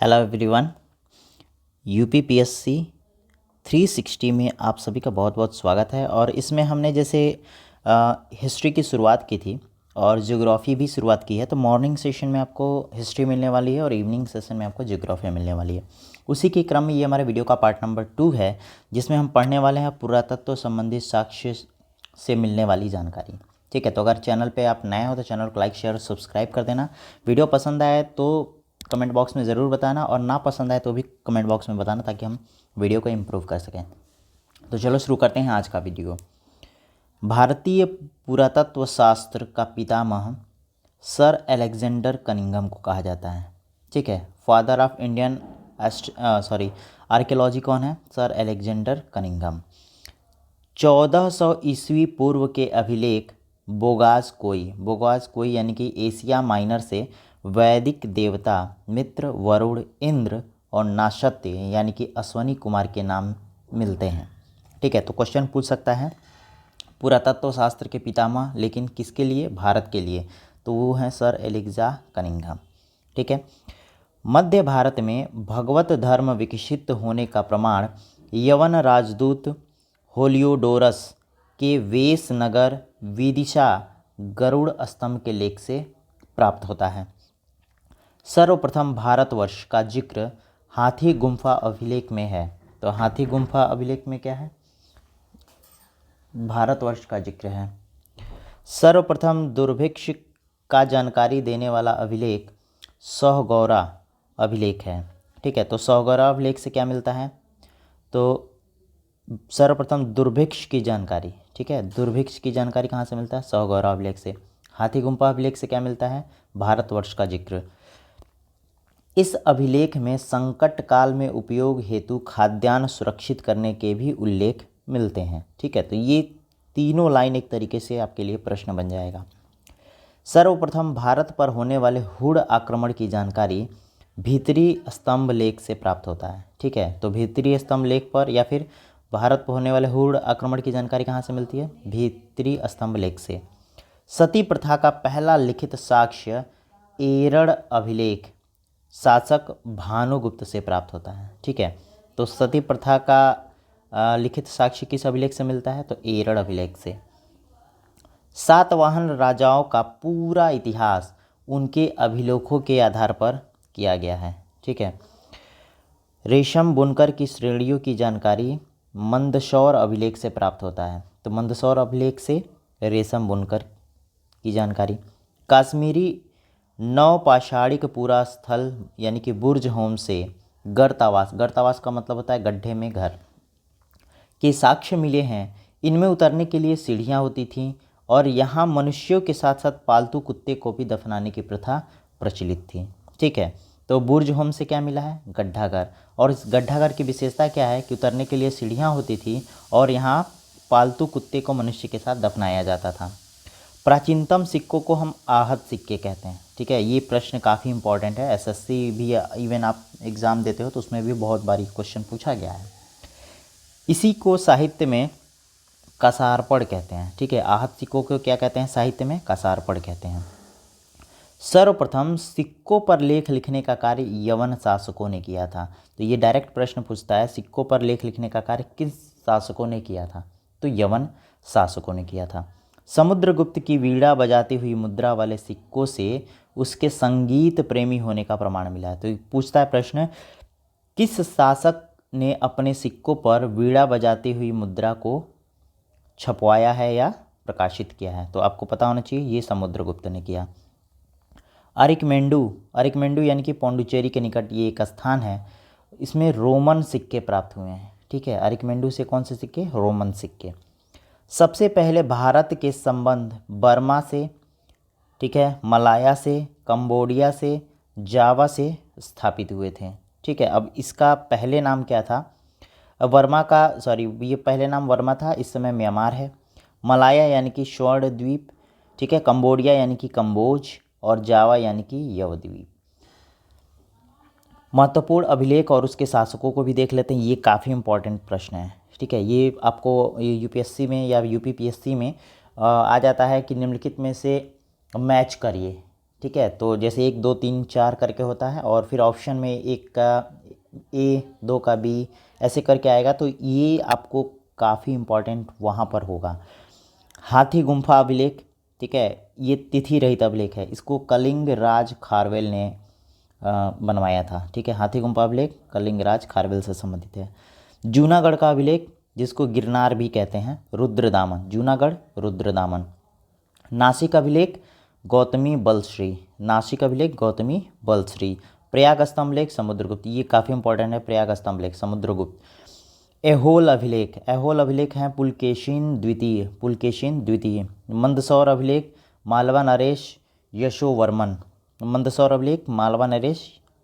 Hello everyone. UPPSC 360 में आप सभी का बहुत बहुत स्वागत है। और इसमें हमने जैसे हिस्ट्री की शुरुआत की थी और ज्योग्राफी भी शुरुआत की है। तो मॉर्निंग सेशन में आपको हिस्ट्री मिलने वाली है और इवनिंग सेशन में आपको ज्योग्राफी मिलने वाली है। उसी के क्रम में ये हमारे वीडियो का पार्ट नंबर 2 है, जिसमें हम पढ़ने वाले हैं पुरातत्व संबंधित साक्ष्य से मिलने वाली जानकारी। ठीक है, तो अगर चैनल पे आप नए हो तो चैनल को लाइक शेयर और सब्सक्राइब कर देना। वीडियो पसंद आए तो कमेंट बॉक्स में ज़रूर बताना, और ना पसंद आए तो भी कमेंट बॉक्स में बताना, ताकि हम वीडियो को इम्प्रूव कर सकें। तो चलो शुरू करते हैं आज का वीडियो। भारतीय पुरातत्व शास्त्र का पितामह सर अलेक्जेंडर कनिंघम को कहा जाता है। ठीक है, फादर ऑफ इंडियन आर्कियोलॉजी कौन है? Sir Alexander Cunningham. 1400 ईस्वी पूर्व के अभिलेख बोगास कोई यानी कि एशिया माइनर से वैदिक देवता मित्र, वरुण, इंद्र और नाशत्य यानी कि अश्वनी कुमार के नाम मिलते हैं। ठीक है, तो क्वेश्चन पूछ सकता है पुरातत्व शास्त्र के पितामह, लेकिन किसके लिए? भारत के लिए। तो वो हैं सर एलेक्जा कनिंघम। ठीक है, मध्य भारत में भगवत धर्म विकसित होने का प्रमाण यवन राजदूत होलियोडोरस के वेश नगर विदिशा गरुड़ स्तंभ के लेख से प्राप्त होता है। सर्वप्रथम भारतवर्ष का जिक्र हाथी गुम्फा अभिलेख में है। तो हाथी गुम्फा अभिलेख में क्या है? भारतवर्ष का जिक्र है। सर्वप्रथम दुर्भिक्ष का जानकारी देने वाला अभिलेख सोहगौरा अभिलेख है। ठीक है, तो सोहगौरा अभिलेख से क्या मिलता है? तो सर्वप्रथम दुर्भिक्ष की जानकारी, ठीक है, दुर्भिक्ष की जानकारी कहाँ से मिलता है? सोहगौरा अभिलेख से। हाथी गुम्फा अभिलेख से क्या मिलता है? भारतवर्ष का जिक्र। इस अभिलेख में संकट काल में उपयोग हेतु खाद्यान्न सुरक्षित करने के भी उल्लेख मिलते हैं। ठीक है, तो ये तीनों लाइन एक तरीके से आपके लिए प्रश्न बन जाएगा। सर्वप्रथम भारत पर होने वाले हुड़ आक्रमण की जानकारी भीतरी स्तंभ लेख से प्राप्त होता है। ठीक है, तो भीतरी स्तंभ लेख पर या फिर भारत पर होने वाले हुड़ आक्रमण की जानकारी कहाँ से मिलती है? भीतरी स्तंभ लेख से। सती प्रथा का पहला लिखित साक्ष्य एरड़ अभिलेख शासक भानुगुप्त से प्राप्त होता है। ठीक है, तो सती प्रथा का लिखित साक्ष्य किस अभिलेख से मिलता है? तो एरड़ अभिलेख से। सातवाहन राजाओं का पूरा इतिहास उनके अभिलेखों के आधार पर किया गया है। ठीक है, रेशम बुनकर की श्रेणियों की जानकारी मंदसौर अभिलेख से प्राप्त होता है। तो मंदसौर अभिलेख से रेशम बुनकर की जानकारी। काश्मीरी नवपाषाणिक पूरा स्थल यानी कि बुर्ज होम से गर्तावास का मतलब होता है गड्ढे में घर, के साक्ष्य मिले हैं। इनमें उतरने के लिए सीढ़ियाँ होती थीं और यहाँ मनुष्यों के साथ साथ पालतू कुत्ते को भी दफनाने की प्रथा प्रचलित थी। ठीक है, तो बुर्ज होम से क्या मिला है? गड्ढाघर। और इस गड्ढाघर की विशेषता क्या है कि उतरने के लिए सीढ़ियाँ होती थी और यहाँ पालतू कुत्ते को मनुष्य के साथ दफनाया जाता था। प्राचीनतम सिक्कों को हम आहत सिक्के कहते हैं। ठीक है, ये प्रश्न काफ़ी इंपॉर्टेंट है। एसएससी भी इवन आप एग्ज़ाम देते हो तो उसमें भी बहुत बारी क्वेश्चन पूछा गया है। इसी को साहित्य में कसारपड़ कहते हैं। ठीक है, आहत सिक्कों को क्या कहते हैं? साहित्य में कसारपड़ कहते हैं। सर्वप्रथम सिक्कों पर लेख लिखने का कार्य यवन शासकों ने किया था। तो ये डायरेक्ट प्रश्न पूछता है, सिक्कों पर लेख लिखने का कार्य किस शासकों ने किया था? तो यवन शासकों ने किया था। समुद्रगुप्त की वीणा बजाती हुई मुद्रा वाले सिक्कों से उसके संगीत प्रेमी होने का प्रमाण मिला है। तो पूछता है प्रश्न, किस शासक ने अपने सिक्कों पर वीणा बजाती हुई मुद्रा को छपवाया है या प्रकाशित किया है? तो आपको पता होना चाहिए, ये समुद्रगुप्त ने किया। अरिकमेंडू यानी कि पौंडुचेरी के निकट ये एक स्थान है, इसमें रोमन सिक्के प्राप्त हुए हैं। ठीक है, अरिकमेंडू से कौन से सिक्के? रोमन सिक्के। सबसे पहले भारत के संबंध बर्मा से, ठीक है, मलाया से, कंबोडिया से, जावा से स्थापित हुए थे। ठीक है, अब इसका पहले नाम क्या था? ये पहले नाम वर्मा था, इस समय म्यांमार है। मलाया यानी कि स्वर्ण द्वीप, ठीक है, कंबोडिया यानी कि कंबोज, और जावा यानी कि यवद्वीप। महत्वपूर्ण अभिलेख और उसके शासकों को भी देख लेते हैं। ये काफ़ी इंपॉर्टेंट प्रश्न है। ठीक है, ये आपको यूपीएससी में या यूपीपीएससी में आ जाता है कि निम्नलिखित में से मैच करिए। ठीक है। तो जैसे 1 2 3 4 करके होता है और फिर ऑप्शन में एक का ए, 2 का बी, ऐसे करके आएगा। तो ये आपको काफ़ी इम्पोर्टेंट वहाँ पर होगा। हाथी गुम्फा अभिलेख, ठीक है, ये तिथि रहित अभिलेख है। इसको कलिंग राज खारवेल ने बनवाया था। ठीक है, हाथी गुम्फा अभिलेख कलिंग राज खारवेल से संबंधित है। जूनागढ़ का अभिलेख, जिसको गिरनार भी कहते हैं, रुद्रदामन, जूनागढ़ रुद्रदामन। नासिक अभिलेख गौतमी बलश्री, नासिक अभिलेख गौतमी बलश्री। प्रयाग स्तंभलेख समुद्रगुप्त, ये काफ़ी इंपॉर्टेंट है, प्रयाग स्तंभलेख समुद्रगुप्त। एहोल अभिलेख, एहोल अभिलेख हैं पुलकेशिन द्वितीय, पुलकेशिन द्वितीय। मंदसौर अभिलेख मालवा नरेश यशोवर्मन, मंदसौर अभिलेख मालवा नरेश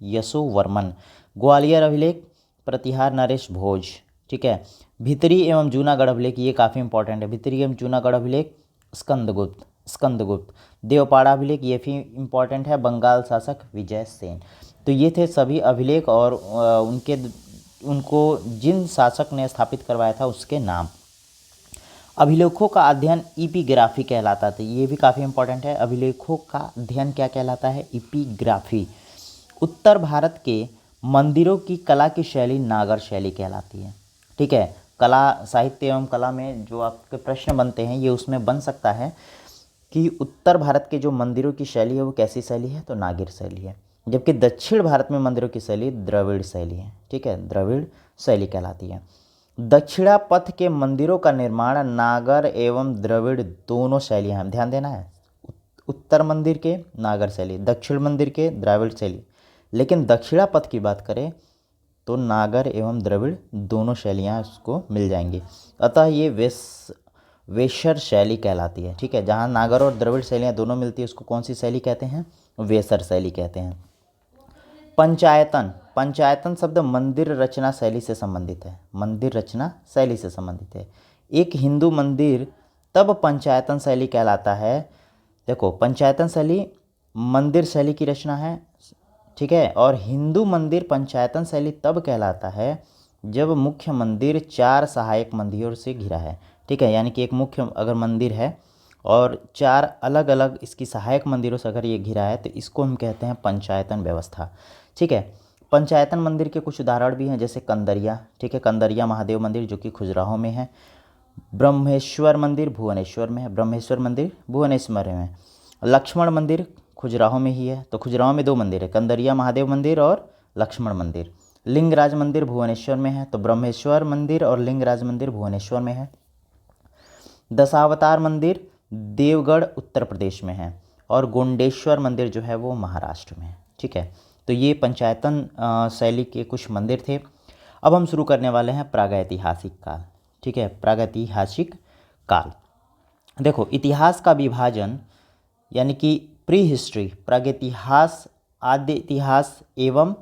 यशोवर्मन। ग्वालियर अभिलेख प्रतिहार नरेश भोज। ठीक है। भितरी एवं जूनागढ़ अभिलेख, ये काफ़ी इंपॉर्टेंट है, भितरी एवं जूनागढ़ अभिलेख स्कंदगुप्त, स्कंदगुप्त। देवपाड़ा अभिलेख, ये भी इंपॉर्टेंट है, बंगाल शासक विजय सेन। तो ये थे सभी अभिलेख और उनको जिन शासक ने स्थापित करवाया था उसके नाम। अभिलेखों का अध्ययन इपिग्राफी कहलाता था, ये भी काफ़ी इंपॉर्टेंट है। अभिलेखों का अध्ययन क्या कहलाता है? इपिग्राफी। उत्तर भारत के मंदिरों की कला की शैली नागर शैली कहलाती है। ठीक है, कला साहित्य एवं कला में जो आपके प्रश्न बनते हैं ये उसमें बन सकता है कि उत्तर भारत के जो मंदिरों की शैली है वो कैसी शैली है? तो नागिर शैली है। जबकि दक्षिण भारत में मंदिरों की शैली द्रविड़ शैली है। ठीक है, द्रविड़ शैली कहलाती है। दक्षिणा पथ के मंदिरों का निर्माण नागर एवं द्रविड़ दोनों शैलियाँ हैं, ध्यान देना है। उत्तर मंदिर के नागर शैली, दक्षिण मंदिर के द्रविड़ शैली। लेकिन दक्षिणा पथ की बात करें तो नागर एवं द्रविड़ दोनों शैलियाँ उसको मिल जाएंगी। अतः ये वेसर शैली कहलाती है। ठीक है, जहाँ नागर और द्रविड़ शैलियाँ दोनों मिलती है उसको कौन सी शैली कहते हैं? वेसर शैली कहते हैं। पंचायतन, पंचायतन शब्द मंदिर रचना शैली से संबंधित है, मंदिर रचना शैली से संबंधित है। एक हिंदू मंदिर तब पंचायतन शैली कहलाता है, देखो पंचायतन शैली मंदिर शैली की रचना है, ठीक है, और हिंदू मंदिर पंचायतन शैली तब कहलाता है जब मुख्य मंदिर 4 सहायक मंदिरों से घिरा है। ठीक है, यानी कि एक मुख्य अगर मंदिर है और 4 अलग अलग इसकी सहायक मंदिरों से अगर ये घिरा है तो इसको हम कहते हैं पंचायतन व्यवस्था। ठीक है, पंचायतन मंदिर के कुछ उदाहरण भी हैं, जैसे कंदरिया, ठीक है, कंदरिया महादेव मंदिर जो कि खजुराहो में है। ब्रह्मेश्वर मंदिर भुवनेश्वर में है, ब्रह्मेश्वर मंदिर भुवनेश्वर में है। लक्ष्मण मंदिर खजुराहो में ही है, तो खजुराहो में 2 मंदिर है, कंदरिया महादेव मंदिर और लक्ष्मण मंदिर। लिंगराज मंदिर भुवनेश्वर में है, तो ब्रह्मेश्वर मंदिर और लिंगराज मंदिर भुवनेश्वर में है। दशावतार मंदिर देवगढ़ उत्तर प्रदेश में है और गोंडेश्वर मंदिर जो है वो महाराष्ट्र में है। ठीक है, तो ये पंचायतन शैली के कुछ मंदिर थे। अब हम शुरू करने वाले हैं प्रागैतिहासिक काल। ठीक है, प्रागैतिहासिक काल। देखो, इतिहास का विभाजन यानी कि प्री हिस्ट्री, प्रागैतिहास, आद्य इतिहास एवं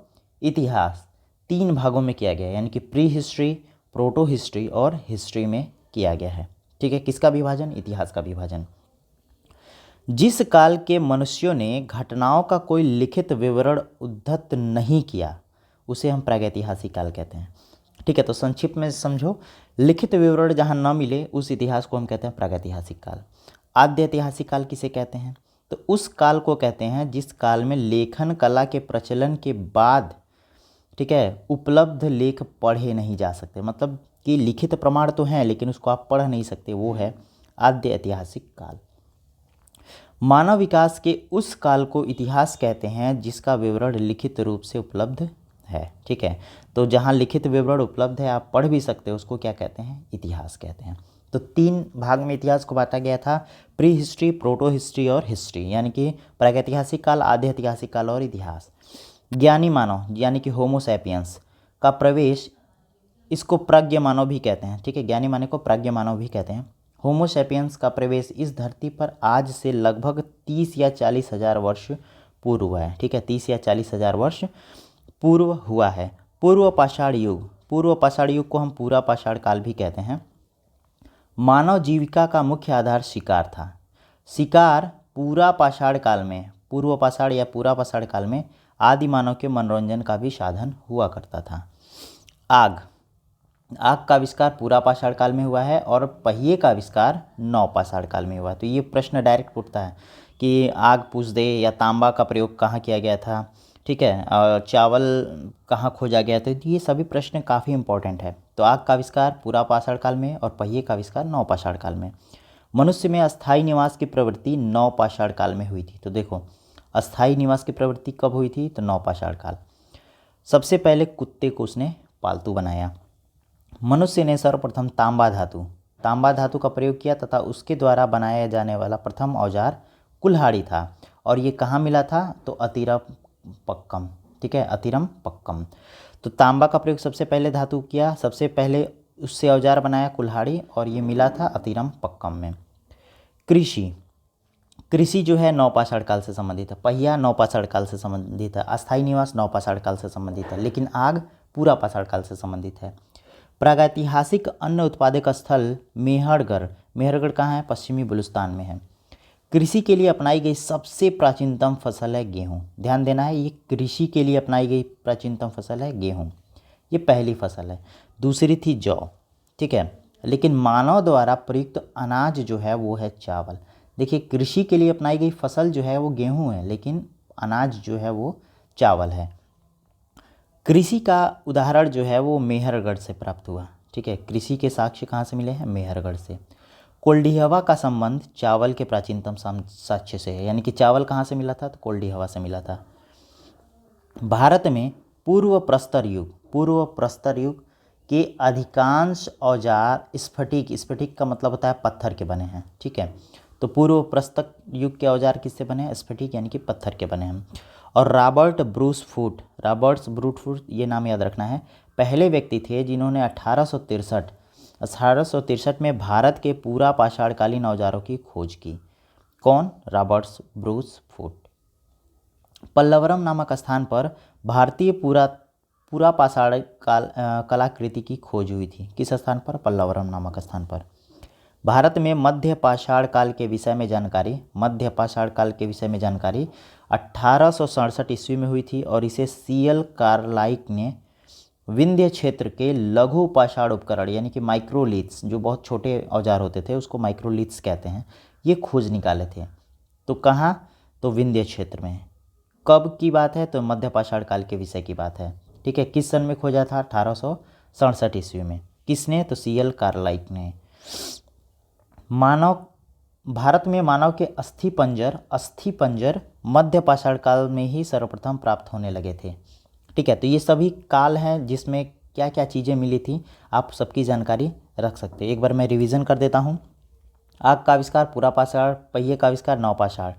इतिहास 3 भागों में किया गया है, यानी कि प्री हिस्ट्री, प्रोटो हिस्ट्री और हिस्ट्री में किया गया है। ठीक है, किसका विभाजन? इतिहास का विभाजन। जिस काल के मनुष्यों ने घटनाओं का कोई लिखित विवरण उद्धृत नहीं किया उसे हम प्रागैतिहासिक काल कहते हैं। ठीक है, तो संक्षिप्त में समझो, लिखित विवरण जहाँ न मिले उस इतिहास को हम कहते हैं प्रागैतिहासिक काल। आद्य ऐतिहासिक काल किसे कहते हैं? तो उस काल को कहते हैं जिस काल में लेखन कला के प्रचलन के बाद, ठीक है, उपलब्ध लेख पढ़े नहीं जा सकते, मतलब कि लिखित प्रमाण तो हैं लेकिन उसको आप पढ़ नहीं सकते, वो है आद्य ऐतिहासिक काल। मानव विकास के उस काल को इतिहास कहते हैं जिसका विवरण लिखित रूप से उपलब्ध है। ठीक है, तो जहाँ लिखित विवरण उपलब्ध है, आप पढ़ भी सकते हो, उसको क्या कहते हैं? इतिहास कहते हैं। तो 3 भाग में इतिहास को बांटा गया था, प्री हिस्ट्री, प्रोटो हिस्ट्री और हिस्ट्री, यानी कि प्रागैतिहासिक काल, आद्य ऐतिहासिक काल और इतिहास। ज्ञानी मानव यानी कि होमो सैपियंस का प्रवेश, इसको प्राज्ञ मानव भी कहते हैं। ठीक है, ज्ञानी मानव को प्राज्ञ मानव भी कहते हैं। होमो सैपियंस का प्रवेश इस धरती पर आज से लगभग 30 या 40 हज़ार वर्ष पूर्व हुआ है। ठीक है, 30 या 40 हज़ार वर्ष पूर्व हुआ है। पूर्व पाषाण युग, पूर्व पाषाण युग को हम पूरा पाषाण काल भी कहते हैं। मानव जीविका का मुख्य आधार शिकार था। शिकार पूरा पाषाण काल में, पूर्व पाषाण या पूरा पाषाण काल में आदि मानव के मनोरंजन का भी साधन हुआ करता था। आग, आग का आविष्कार पूरा पाषाण काल में हुआ है और पहिए का आविष्कार नव पाषाण काल में हुआ है। तो ये प्रश्न डायरेक्ट उठता है कि आग पूछ दे या तांबा का प्रयोग कहाँ किया गया था, ठीक है, चावल कहाँ खोजा गया था। तो ये सभी प्रश्न काफ़ी इंपॉर्टेंट है। तो आग का आविष्कार पुरापाषाण काल में और पहिए का आविष्कार नवपाषाण काल में। मनुष्य में अस्थायी निवास की प्रवृत्ति नवपाषाण काल में हुई थी। तो देखो अस्थायी निवास की प्रवृत्ति कब हुई थी, तो नवपाषाण काल। सबसे पहले कुत्ते को उसने पालतू बनाया। मनुष्य ने सर्वप्रथम तांबा धातु का प्रयोग किया तथा उसके द्वारा बनाया जाने वाला प्रथम औजार कुल्हाड़ी था। और ये कहाँ मिला था, तो अतिरपक्कम, ठीक है, अतिरपक्कम। तो तांबा का प्रयोग सबसे पहले धातु किया, सबसे पहले उससे औजार बनाया कुल्हाड़ी, और ये मिला था अतिरपक्कम में। कृषि जो है नवपाषाण काल से संबंधित है। पहिया नवपाषाण काल से संबंधित है। अस्थायी निवास नवपाषाण काल से संबंधित है, लेकिन आग पुरापाषाण काल से संबंधित है। प्रागैतिहासिक अन्न उत्पादक स्थल मेहरगढ़ कहाँ है, पश्चिमी बलूचिस्तान में है। कृषि के लिए अपनाई गई सबसे प्राचीनतम फसल है गेहूँ। ध्यान देना है, ये कृषि के लिए अपनाई गई प्राचीनतम फसल है गेहूँ, ये पहली फसल है। दूसरी थी जौ, ठीक है, लेकिन मानव द्वारा प्रयुक्त अनाज जो है वो है चावल। देखिए कृषि के लिए अपनाई गई फसल जो है वो गेहूँ है, लेकिन अनाज जो है वो चावल है। कृषि का उदाहरण जो है वो मेहरगढ़ से प्राप्त हुआ, ठीक है। कृषि के साक्ष्य कहाँ से मिले हैं, मेहरगढ़ से। कोल्डिहवा का संबंध चावल के प्राचीनतम साक्ष्य से है, यानी कि चावल कहाँ से मिला था, तो कोल्डिहवा से मिला था। भारत में पूर्व प्रस्तर युग के अधिकांश औजार स्फटिक का मतलब होता है पत्थर के बने हैं, ठीक है। तो पूर्व प्रस्तर युग के औजार किससे बने हैं, स्फटिक यानी कि पत्थर के बने हैं। और रॉबर्ट्स ब्रूट फूट ये नाम याद रखना है, पहले व्यक्ति थे जिन्होंने 1863 में भारत के पूरा पाषाणकालीन औजारों की खोज की। कौन, रॉबर्ट्स ब्रूस फूट। पल्लवरम नामक स्थान पर भारतीय पूरा पाषाण कलाकृति की खोज हुई थी। किस स्थान पर, पल्लवरम नामक स्थान पर। भारत में मध्य पाषाण काल के विषय में जानकारी 1867 ईस्वी में हुई थी, और इसे सीएल कार्लाइक ने विंध्य क्षेत्र के लघु पाषाण उपकरण यानी कि माइक्रोलिथ्स, जो बहुत छोटे औजार होते थे उसको माइक्रोलिथ्स कहते हैं, ये खोज निकाले थे। तो कहाँ, तो विंध्य क्षेत्र में। कब की बात है, तो मध्य पाषाण काल के विषय की बात है, ठीक है। किस सन में खोजा था, 1867 ईस्वी में। किसने, तो सीएल कार्लाइक ने। भारत में मानव के अस्थिपंजर मध्य पाषाण काल में ही सर्वप्रथम प्राप्त होने लगे थे, ठीक है। तो ये सभी काल हैं जिसमें क्या क्या चीज़ें मिली थी, आप सबकी जानकारी रख सकते हैं। एक बार मैं रिवीजन कर देता हूँ। आग का आविष्कार पुरापाषाण, पहिए का आविष्कार नवपाषाण,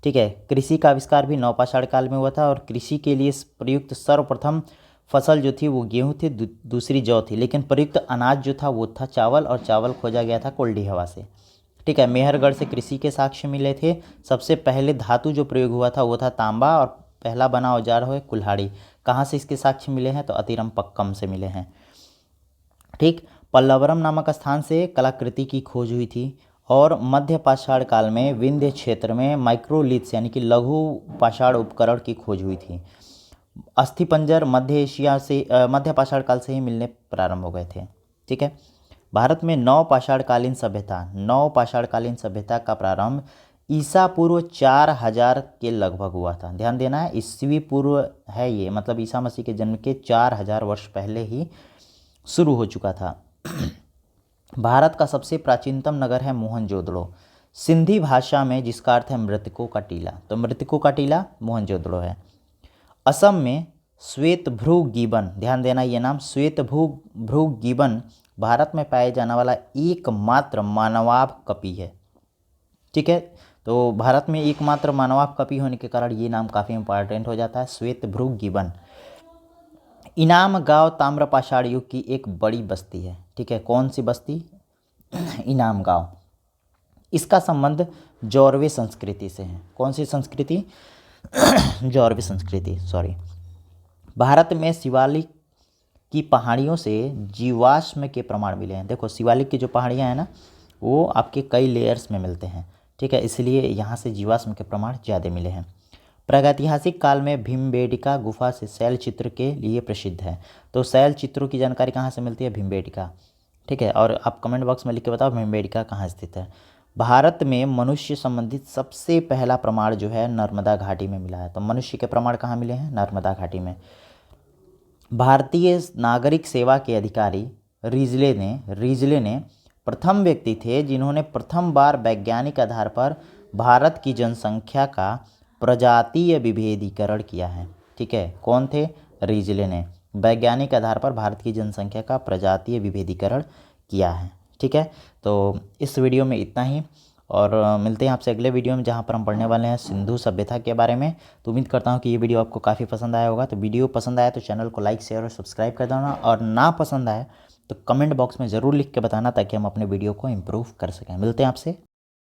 ठीक है। कृषि का आविष्कार भी नवपाषाण काल में हुआ था, और कृषि के लिए प्रयुक्त सर्वप्रथम फसल जो थी वो गेहूँ थी, दूसरी जौ थी, लेकिन प्रयुक्त अनाज जो था वो था चावल, और चावल खोजा गया था कोल्डिहवा से, ठीक है। मेहरगढ़ से कृषि के साक्ष्य मिले थे। सबसे पहले धातु जो प्रयोग हुआ था वो था तांबा, और पहला बना औजार है कुल्हाड़ी। कहाँ से इसके साक्ष्य मिले हैं, तो अतिरपक्कम से मिले हैं, ठीक। पल्लवरम नामक स्थान से कलाकृति की खोज हुई थी, और मध्य पाषाण काल में विंध्य क्षेत्र में माइक्रोलिथ्स यानी कि लघु पाषाण उपकरण की खोज हुई थी। अस्थिपंजर मध्य पाषाण काल से ही मिलने प्रारंभ हो गए थे, ठीक है। भारत में नवपाषाणकालीन सभ्यता का प्रारंभ ईसा पूर्व 4000 के लगभग हुआ था। ध्यान देना है, ईसवी पूर्व है ये, मतलब ईसा मसीह के जन्म के 4000 वर्ष पहले ही शुरू हो चुका था। भारत का सबसे प्राचीनतम नगर है मोहनजोदड़ो, सिंधी भाषा में जिसका अर्थ है मृतकों का टीला। तो मृतकों का टीला मोहनजोदड़ो है। असम में श्वेतभ्रू गिबन, ध्यान देना ये नाम, श्वेतभ्रू गिबन भारत में पाए जाने वाला एकमात्र मानवाभ कपि है, ठीक है। तो भारत में एकमात्र मानवाभ कपि होने के कारण ये नाम काफ़ी इंपॉर्टेंट हो जाता है, श्वेतभ्रू गिबन। इनाम गांव ताम्रपाषाण युग की एक बड़ी बस्ती है, ठीक है। कौन सी बस्ती, इनाम गांव। इसका संबंध जौरवे संस्कृति से है। कौन सी संस्कृति, जौरवे संस्कृति, सॉरी। भारत में शिवालिक की पहाड़ियों से जीवाश्म के प्रमाण मिले हैं। देखो शिवालिक की जो पहाड़ियाँ हैं ना, वो आपके कई लेयर्स में मिलते हैं, ठीक है, इसलिए यहाँ से जीवाश्म के प्रमाण ज़्यादा मिले हैं। प्रागैतिहासिक काल में भीमबेटका गुफा से शैल चित्र के लिए प्रसिद्ध है। तो शैल चित्रों की जानकारी कहाँ से मिलती है, भीमबेटका, ठीक है। और आप कमेंट बॉक्स में लिख के बताओ भीमबेटका कहाँ स्थित है। भारत में मनुष्य संबंधित सबसे पहला प्रमाण जो है नर्मदा घाटी में मिला है। तो मनुष्य के प्रमाण कहाँ मिले हैं? नर्मदा घाटी में। भारतीय नागरिक सेवा के अधिकारी रीजले ने प्रथम व्यक्ति थे जिन्होंने प्रथम बार वैज्ञानिक आधार पर भारत की जनसंख्या का प्रजातीय विभेदीकरण किया है। ठीक है, कौन थे? रीजले ने वैज्ञानिक आधार पर भारत की जनसंख्या का प्रजातीय विभेदीकरण किया है। ठीक है, तो इस वीडियो में इतना ही, और मिलते हैं आपसे अगले वीडियो में जहाँ पर हम पढ़ने वाले हैं सिंधु सभ्यता के बारे में। तो उम्मीद करता हूँ कि ये वीडियो आपको काफ़ी पसंद आया होगा। तो वीडियो पसंद आया तो चैनल को लाइक शेयर और सब्सक्राइब कर देना, और ना पसंद आया तो कमेंट बॉक्स में ज़रूर लिख के बताना ताकि हम अपने वीडियो को इम्प्रूव कर सकें। मिलते हैं आपसे।